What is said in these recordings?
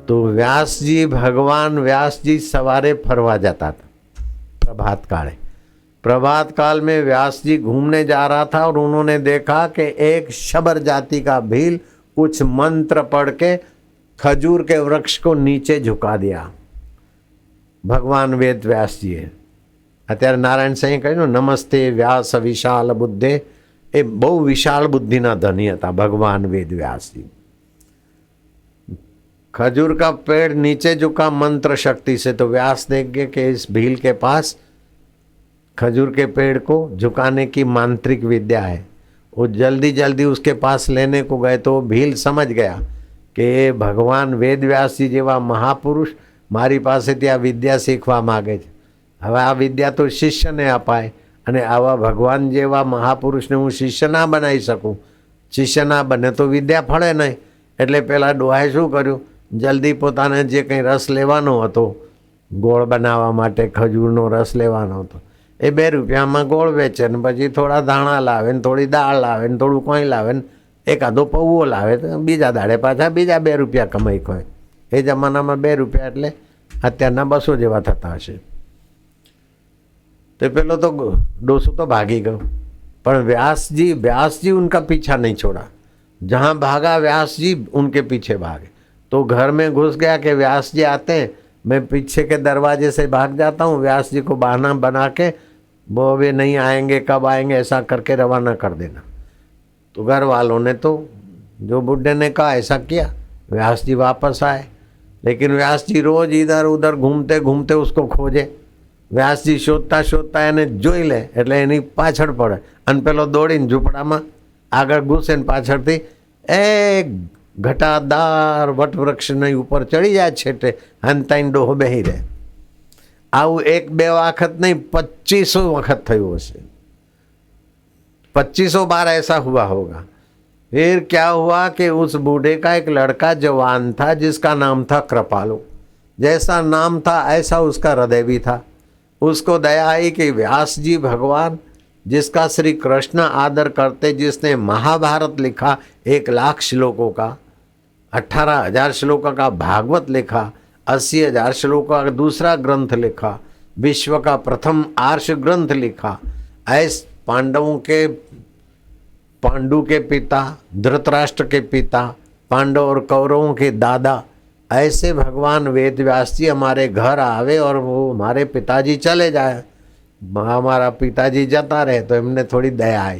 तो व्यास जी, भगवान व्यास जी सवारे फरवा जाता था प्रभात काले। प्रभात काल में व्यास जी घूमने जा रहा था और उन्होंने देखा कि एक शबर जाति का भील कुछ मंत्र पढ़ के खजूर के वृक्ष को नीचे झुका दिया। भगवान वेद व्यास जी है। અત્યારે નારાયણ સાંઈ કહ્યું નમસ્તે વ્યાસ વિશાલ બુદ્ધે, એ બહુ વિશાળ બુદ્ધિના ધની હતા ભગવાન વેદ વ્યાસજી। खजूर का पेड़ नीचे झुका मंत्र शक्ति से, तो व्यास देख गए कि इस भील के पास खजूर के पेड़ को झुकाने की मांत्रिक विद्या है। वो जल्दी जल्दी उसके पास लेने को गए तो भील समझ गया कि भगवान वेद व्यास जी जेवा महापुरुष मारी पासे त्या विद्या सीखवा मागे छे। હવે આ વિદ્યા તો શિષ્યને અપાય અને આવા ભગવાન જેવા મહાપુરુષને હું શિષ્ય ના બનાવી શકું, શિષ્ય ના બને તો વિદ્યા ફળે નહીં। એટલે પેલા ડોહાએ શું કર્યું, જલ્દી પોતાને જે કંઈ રસ લેવાનો હતો, ગોળ બનાવવા માટે ખજૂરનો રસ લેવાનો હતો, એ 2 રૂપિયામાં ગોળ વેચે ને પછી થોડા ધાણા લાવે ને થોડી દાળ લાવે ને થોડું કંઈ લાવે ને એકાદો પૌવો લાવે તો બીજા દાડે પાછા બીજા 2 રૂપિયા કમાઈ હોય। એ જમાનામાં 2 રૂપિયા એટલે અત્યારના 200 જેવા થતા હશે। तो पहले तो डोसू तो भागी गयो, पर व्यास जी उनका पीछा नहीं छोड़ा। जहाँ भागा व्यास जी उनके पीछे भागे। तो घर में घुस गया कि व्यास जी आते हैं, मैं पीछे के दरवाजे से भाग जाता हूँ। व्यास जी को बहाना बना के वो अभी नहीं आएंगे, कब आएंगे ऐसा करके रवाना कर देना। तो घर वालों ने तो जो बुढ़े ने कहा ऐसा किया। व्यास जी वापस आए, लेकिन व्यास जी रोज इधर उधर घूमते घूमते उसको खोजे। व्यासजी शोधता शोधता એને જોઈ લે એટલે એની પાછળ પડે અને પેલો દોડીને ઝૂંપડામાં આગળ ઘૂસે ને પાછળથી એક ઘટાદાર વટવૃક્ષની ઉપર ચડી જાય છેટે હંતાઈને ડોહો બેહી રહે। આવું 1-2 વખત નહીં 2500 વખત થયું હશે। 2500 बार ऐसा हुआ होगा। फिर क्या हुआ कि उस बूढ़े का एक लड़का जवान था जिसका नाम था कृपालु। जैसा नाम था ऐसा उसका हृदय भी था। उसको दया आई कि व्यास जी भगवान जिसका श्री कृष्ण आदर करते, जिसने महाभारत लिखा 1 लाख श्लोकों का, 18,000 श्लोकों का भागवत लिखा, 80,000 श्लोकों का दूसरा ग्रंथ लिखा, विश्व का प्रथम आर्ष ग्रंथ लिखा। ऐसे पांडु के पिता, धृतराष्ट्र के पिता, पांडव और कौरवों के दादा, ऐसे भगवान वेद व्यास जी हमारे घर आवे और वो हमारे पिताजी चले जाए, हमारा पिताजी जता रहे तो एमने थोड़ी दया आई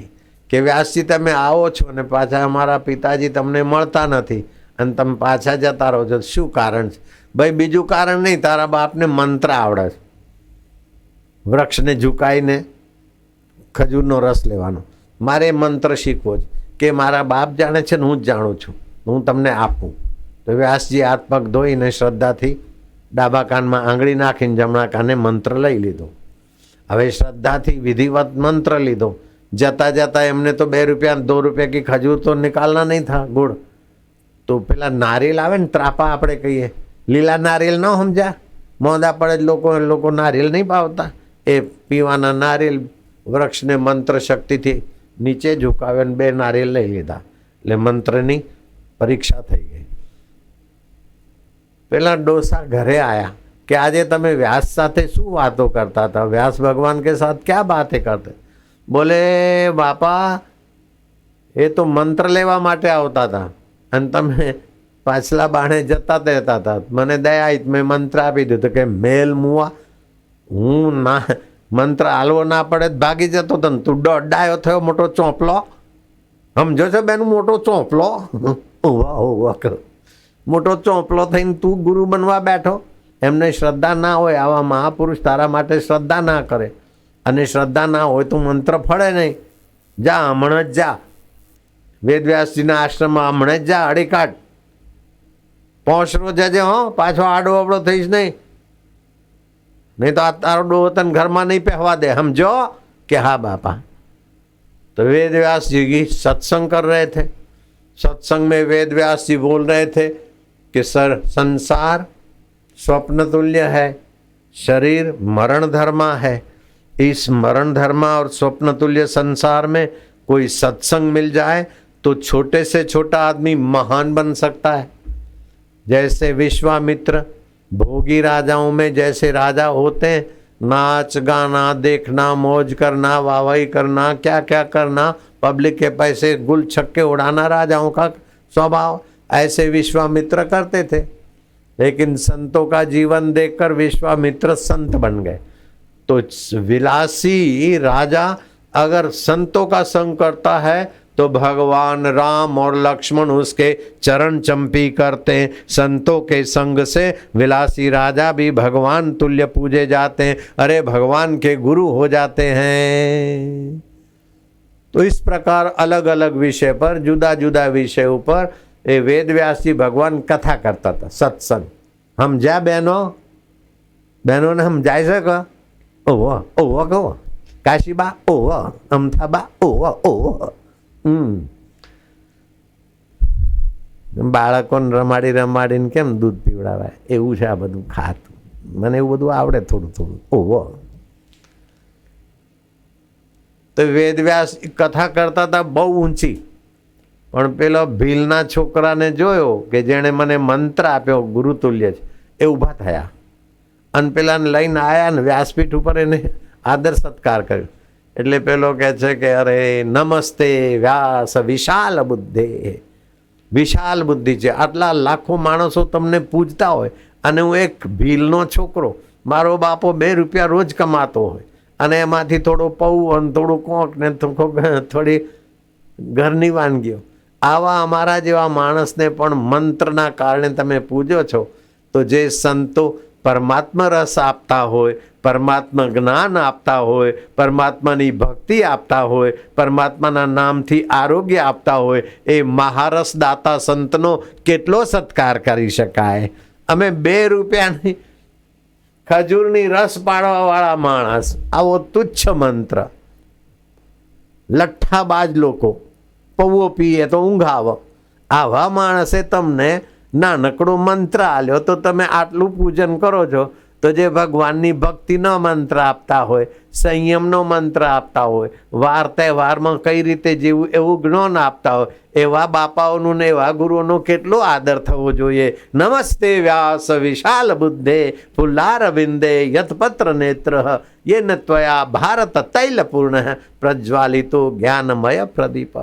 कि व्यास जी तमे आओ छो ने पाछा हमारा पिताजी तमने मळता नथी अने तमे पाछा जता रहो छो, शुं कारण छे? भाई बीजू कारण नहीं, तारा बापने मंत्र आवड़े, वृक्ष ने झुकाईने खजूरनो रस लेवानो। मारे मंत्र शीखवो छे कि मारा बाप जाणे छे ने हूँ ज जाणुं छुं, हूँ तमने आपूं। तो व्यास जी हाथ पग धोईने श्रद्धा थी डाबा कान में आंगળી नाखीने जमणा काने मंत्र लई लीधो। हवे श्रद्धा थी विधिवत मंत्र लीधो। जता जता एमने तो 2 रुपया 2 रुपया की खजूर तो निकालना नहीं था, गुड़ तो पेला नारियल आवे ने त्रापा आपणे कहीए, लीला नारियल न समझा, मोंधा पड़े लोको नारियल नहीं पावता, ए पीवाना नारियल वृक्ष ने मंत्र शक्ति थी नीचे झुकावे ने 2 नारियल लई लीधा। એટલે મંત્રની પરીક્ષા થઈ ગઈ। પેલા ડોસા ઘરે आया कि આજે તમે व्यास સાથે શું વાતો કરતા હતા, व्यास भगवान के साथ क्या बातें करते? बोले बापा ये तो मंत्र लेवा माटे आवता था અને તમે પાછલા બાણે જતા રહેતા હતા, મને દયા આવી મેં મંત્ર આપી દીધો કે મેલ મુવા હું ના મંત્ર હાલવો ના પડે ભાગી જતો હતો, તું દોડાયો થયો મોટો ચોંપલો, સમજો છો બેન, મોટો ચોંપલો ઓવા ઓવા કરો, મોટો ચોંપલો થઈને તું ગુરુ બનવા બેઠો। એમને શ્રદ્ધા ના હોય, આવા મહાપુરુષ તારા માટે શ્રદ્ધા ના કરે અને શ્રદ્ધા ના હોય તો મંત્ર ફળે નહીં। જા હમણાં જ જા વેદવ્યાસજીના આશ્રમમાં, હમણાં જ જા, અડી કાઢ, પહોંચરો જજે હો, પાછો આડો અબડો થઈશ નહીં, नहीं तो तारो डो तन घर में नहीं पहवा दे, समझो कि हाँ बापा। तो वेद व्यास जी की सत्संग कर रहे थे। सत्संग में वेद व्यास जी बोल रहे थे कि संसार स्वप्न तुल्य है, शरीर मरण धर्मा है। इस मरण धर्मा और स्वप्न तुल्य संसार में कोई सत्संग मिल जाए तो छोटे से छोटा आदमी महान बन सकता है। जैसे विश्वामित्र भोगी राजाओं में जैसे राजा होते हैं, नाच गाना देखना, मौज करना, वाहवाही करना, क्या क्या करना, पब्लिक के पैसे गुल छक्के उड़ाना राजाओं का स्वभाव, ऐसे विश्वामित्र करते थे। लेकिन संतों का जीवन देखकर विश्वामित्र संत बन गए। तो विलासी राजा अगर संतों का संग करता है तो भगवान राम और लक्ष्मण उसके चरण चंपी करते हैं। संतों के संग से विलासी राजा भी भगवान तुल्य पूजे जाते हैं, अरे भगवान के गुरु हो जाते हैं। तो इस प्रकार अलग अलग विषय पर, जुदा जुदा विषयों पर ये वेद व्यास जी भगवान कथा करता था, सत्संग। हम जा बहनों ने हम जाए सका ओह कहो काशीबा ओह अमथाबा ओह બાળકોને રમાડી રમાડીને કેમ દૂધ પીવડાવાય એવું છે આ બધું ખાતું. મને એવું બધું આવડે થોડું થોડું. ઓહો. તો વેદવ્યાસ કથા કરતા હતા બહુ ઊંચી, પણ પેલો ભીલના છોકરાને જોયો કે જેણે મને મંત્ર આપ્યો ગુરુતુલ્ય છે, એ ઊભા થયા અને પેલાને લઈને આવ્યા ને વ્યાસપીઠ ઉપર એને આદર સત્કાર કર્યો. એટલે પેલો કહે છે કે અરે નમસ્તે વ્યાસ વિશાલ બુદ્ધે, વિશાલ બુદ્ધિ છે, આટલા લાખો માણસો તમને પૂજતા હોય અને હું એક ભીલનો છોકરો, મારો બાપો 2 રૂપિયા રોજ કમાતો હોય અને એમાંથી થોડો પૌ અને થોડું કોક ને થોડી ઘરની વાનગીઓ, આવા અમારા જેવા માણસને પણ મંત્રના કારણે તમે પૂજો છો. તો જે સંતો પરમાત્મા રસ આપતા હોય, પરમાત્મા જ્ઞાન આપતા હોય, પરમાત્માની ભક્તિ આપતા હોય, પરમાત્માના નામથી આરોગ્ય આપતા હોય, એ મહારસ દાતા સંતનો કેટલો સત્કાર કરી શકાય. અમે 2 રૂપિયાની ખજૂરની રસ પાડવાવાળા માણસ, આવો તુચ્છ મંત્ર, લઠ્ઠાબાજ લોકો પૌવો પીએ તો ઊંઘ આવે, આવા માણસે તમને નાનકડો મંત્ર આલ્યો તો તમે આટલું પૂજન કરો છો. તો જે ભગવાનની ભક્તિનો મંત્ર આપતા હોય, સંયમનો મંત્ર આપતા હોય, વાર તહેવારમાં કઈ રીતે જીવવું એવું જ્ઞાન આપતા હોય, એવા બાપાઓનું ને એવા ગુરુઓનો કેટલો આદર થવો જોઈએ. નમસ્તે વ્યાસ વિશાલ બુદ્ધે ફુલ્લારવિંદે યથપત્ર નેત્ર યેન ત્વયા ભારત તૈલપૂર્ણ પ્રજ્વાલિતો જ્ઞાનમય પ્રદીપ.